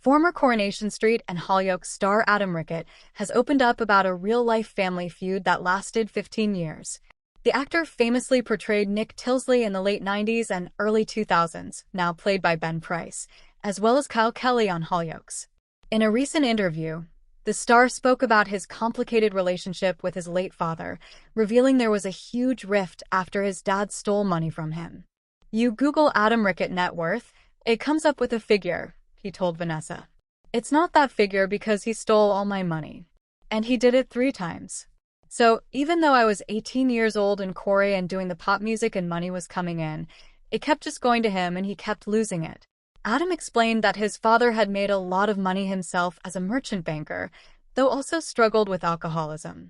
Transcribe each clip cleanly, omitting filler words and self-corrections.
Former Coronation Street and Hollyoaks star Adam Rickitt has opened up about a real-life family feud that lasted 15 years. The actor famously portrayed Nick Tilsley in the late 90s and early 2000s, now played by Ben Price, as well as Kyle Kelly on Hollyoaks. In a recent interview, the star spoke about his complicated relationship with his late father, revealing there was a huge rift after his dad stole money from him. "You Google Adam Rickitt net worth, it comes up with a figure," he told Vanessa. "It's not that figure because he stole all my money. And he did it 3 times. So, even though I was 18 years old in Corey and doing the pop music and money was coming in, it kept just going to him and he kept losing it." Adam explained that his father had made a lot of money himself as a merchant banker, though also struggled with alcoholism.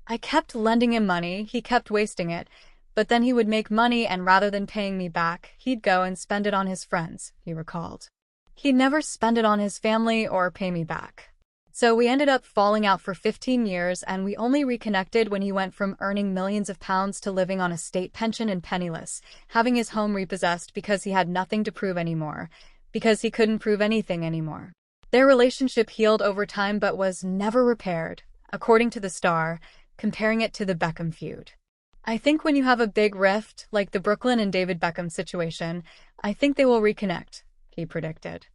"I kept lending him money, he kept wasting it, but then he would make money and rather than paying me back, he'd go and spend it on his friends," he recalled. "He'd never spend it on his family or pay me back. So we ended up falling out for 15 years and we only reconnected when he went from earning millions of pounds to living on a state pension and penniless, having his home repossessed because he had nothing to prove anymore, because he couldn't prove anything anymore. Their relationship healed over time but was never repaired," according to the star, comparing it to the Beckham feud. "I think when you have a big rift, like the Brooklyn and David Beckham situation, I think they will reconnect," he predicted.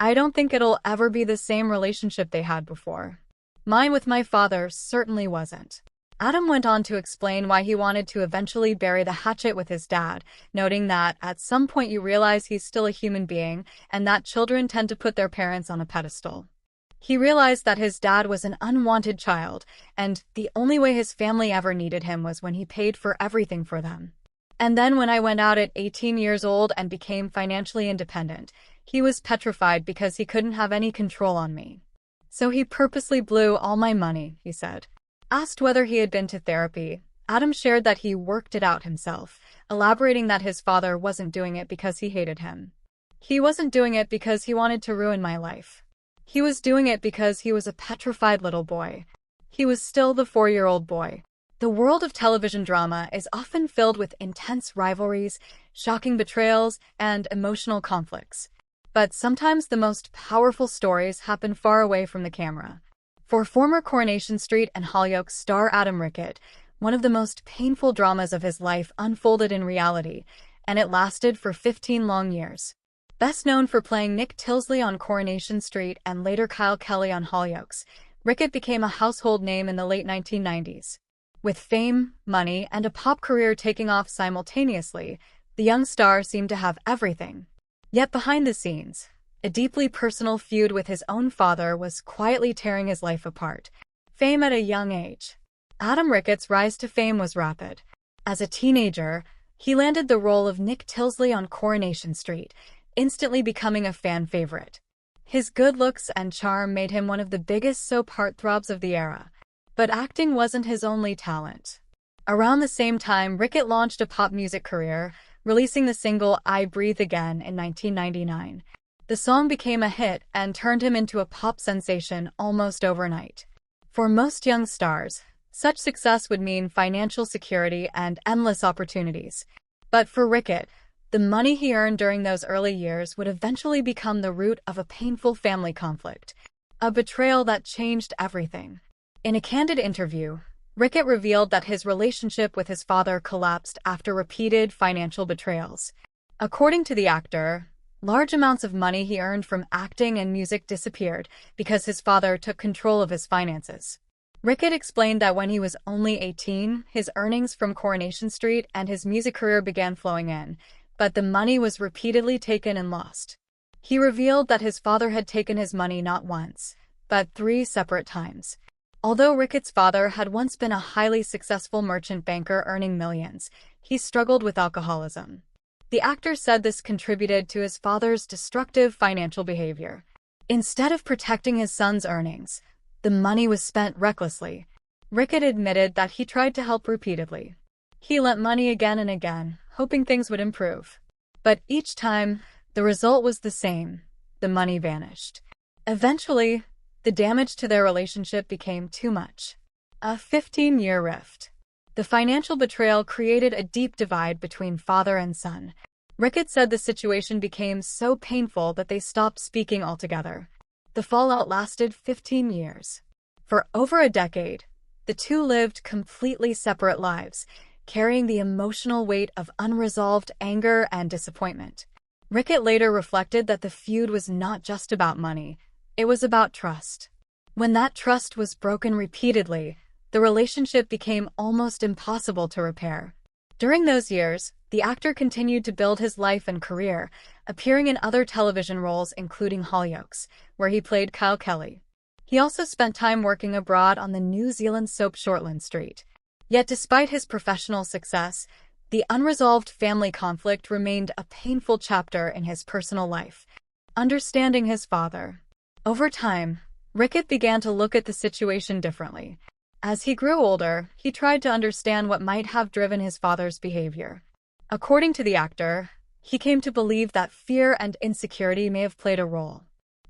"I don't think it'll ever be the same relationship they had before. Mine with my father certainly wasn't." Adam went on to explain why he wanted to eventually bury the hatchet with his dad, noting that at some point you realize he's still a human being and that children tend to put their parents on a pedestal. He realized that his dad was an unwanted child, and the only way his family ever needed him was when he paid for everything for them. "And then when I went out at 18 years old and became financially independent, he was petrified because he couldn't have any control on me. So he purposely blew all my money," he said. Asked whether he had been to therapy, Adam shared that he worked it out himself, elaborating that his father wasn't doing it because he hated him. "He wasn't doing it because he wanted to ruin my life. He was doing it because he was a petrified little boy. He was still the 4-year-old boy." The world of television drama is often filled with intense rivalries, shocking betrayals, and emotional conflicts. But sometimes the most powerful stories happen far away from the camera. For former Coronation Street and Hollyoaks star Adam Rickitt, one of the most painful dramas of his life unfolded in reality, and it lasted for 15 long years. Best known for playing Nick Tilsley on Coronation Street and later Kyle Kelly on Hollyoaks, Rickitt became a household name in the late 1990s. With fame, money, and a pop career taking off simultaneously, the young star seemed to have everything. Yet behind the scenes, a deeply personal feud with his own father was quietly tearing his life apart. Fame at a young age. Adam Rickitt's rise to fame was rapid. As a teenager, he landed the role of Nick Tilsley on Coronation Street, instantly becoming a fan favorite. His good looks and charm made him one of the biggest soap heartthrobs of the era. But acting wasn't his only talent. Around the same time, Rickitt launched a pop music career, releasing the single "I Breathe Again" in 1999. The song became a hit and turned him into a pop sensation almost overnight. For most young stars, such success would mean financial security and endless opportunities. But for Rickitt, the money he earned during those early years would eventually become the root of a painful family conflict, a betrayal that changed everything. In a candid interview, Rickitt revealed that his relationship with his father collapsed after repeated financial betrayals. According to the actor, large amounts of money he earned from acting and music disappeared because his father took control of his finances. Rickitt explained that when he was only 18, his earnings from Coronation Street and his music career began flowing in, but the money was repeatedly taken and lost. He revealed that his father had taken his money not once, but 3 separate times. Although Rickitt's father had once been a highly successful merchant banker earning millions, he struggled with alcoholism. The actor said this contributed to his father's destructive financial behavior. Instead of protecting his son's earnings, the money was spent recklessly. Rickitt admitted that he tried to help repeatedly. He lent money again and again, hoping things would improve. But each time, the result was the same. The money vanished. Eventually, the damage to their relationship became too much. A 15-year rift. The financial betrayal created a deep divide between father and son. Rickitt said the situation became so painful that they stopped speaking altogether. The fallout lasted 15 years. For over a decade, the two lived completely separate lives, carrying the emotional weight of unresolved anger and disappointment. Rickitt later reflected that the feud was not just about money, it was about trust. When that trust was broken repeatedly, the relationship became almost impossible to repair. During those years, the actor continued to build his life and career, appearing in other television roles including Hollyoaks, where he played Kyle Kelly. He also spent time working abroad on the New Zealand soap Coronation Street. Yet despite his professional success, the unresolved family conflict remained a painful chapter in his personal life. Understanding his father. Over time, Rickitt began to look at the situation differently. As he grew older, he tried to understand what might have driven his father's behavior. According to the actor, he came to believe that fear and insecurity may have played a role.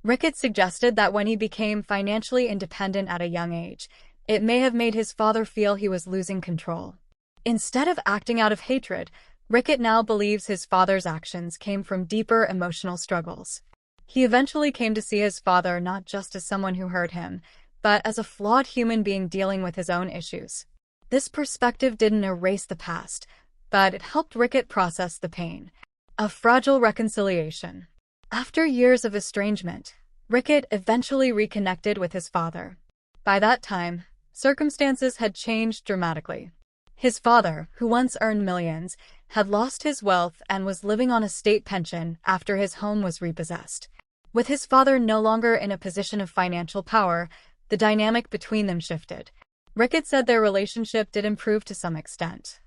Rickitt suggested that when he became financially independent at a young age, it may have made his father feel he was losing control. Instead of acting out of hatred, Rickitt now believes his father's actions came from deeper emotional struggles. He eventually came to see his father not just as someone who hurt him, but as a flawed human being dealing with his own issues. This perspective didn't erase the past, but it helped Rickitt process the pain. A fragile reconciliation. After years of estrangement, Rickitt eventually reconnected with his father. By that time, circumstances had changed dramatically. His father, who once earned millions, had lost his wealth and was living on a state pension after his home was repossessed. With his father no longer in a position of financial power, the dynamic between them shifted. Rickitt said their relationship did improve to some extent.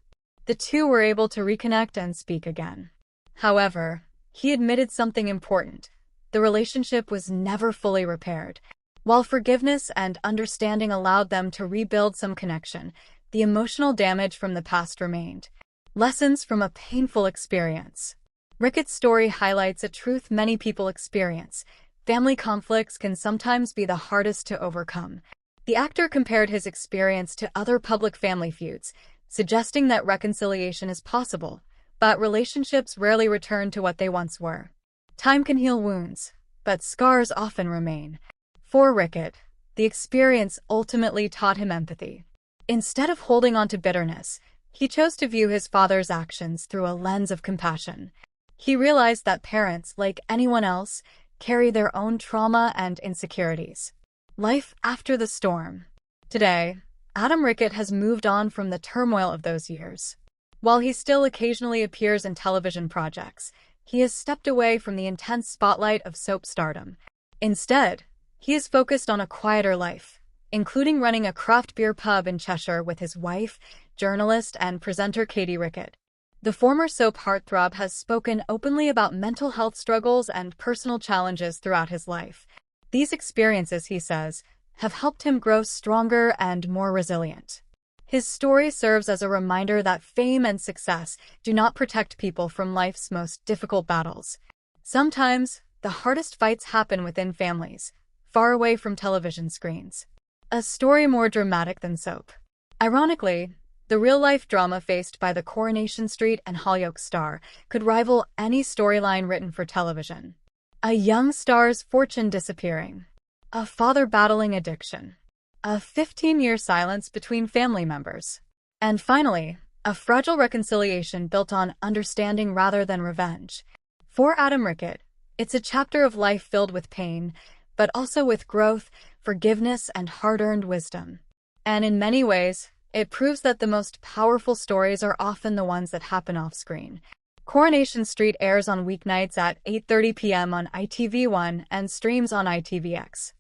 The two were able to reconnect and speak again. However, he admitted something important. The relationship was never fully repaired. While forgiveness and understanding allowed them to rebuild some connection, the emotional damage from the past remained. Lessons from a painful experience. Rickitt's story highlights a truth many people experience. Family conflicts can sometimes be the hardest to overcome. The actor compared his experience to other public family feuds, suggesting that reconciliation is possible, but relationships rarely return to what they once were. Time can heal wounds, but scars often remain. For Rickitt, the experience ultimately taught him empathy. Instead of holding on to bitterness, he chose to view his father's actions through a lens of compassion. He realized that parents, like anyone else, carry their own trauma and insecurities. Life after the storm. Today, Adam Rickitt has moved on from the turmoil of those years. While he still occasionally appears in television projects, he has stepped away from the intense spotlight of soap stardom. Instead, he is focused on a quieter life, including running a craft beer pub in Cheshire with his wife, journalist and presenter Katie Rickitt. The former soap heartthrob has spoken openly about mental health struggles and personal challenges throughout his life. These experiences, he says, have helped him grow stronger and more resilient. His story serves as a reminder that fame and success do not protect people from life's most difficult battles. Sometimes, the hardest fights happen within families, far away from television screens. A story more dramatic than soap. Ironically, the real-life drama faced by the Coronation Street and Hollyoaks star could rival any storyline written for television. A young star's fortune disappearing. A father battling addiction. A 15-year silence between family members. And finally, a fragile reconciliation built on understanding rather than revenge. For Adam Rickitt, it's a chapter of life filled with pain, but also with growth, forgiveness, and hard-earned wisdom. And in many ways, it proves that the most powerful stories are often the ones that happen off-screen. Coronation Street airs on weeknights at 8:30 p.m. on ITV1 and streams on ITVX.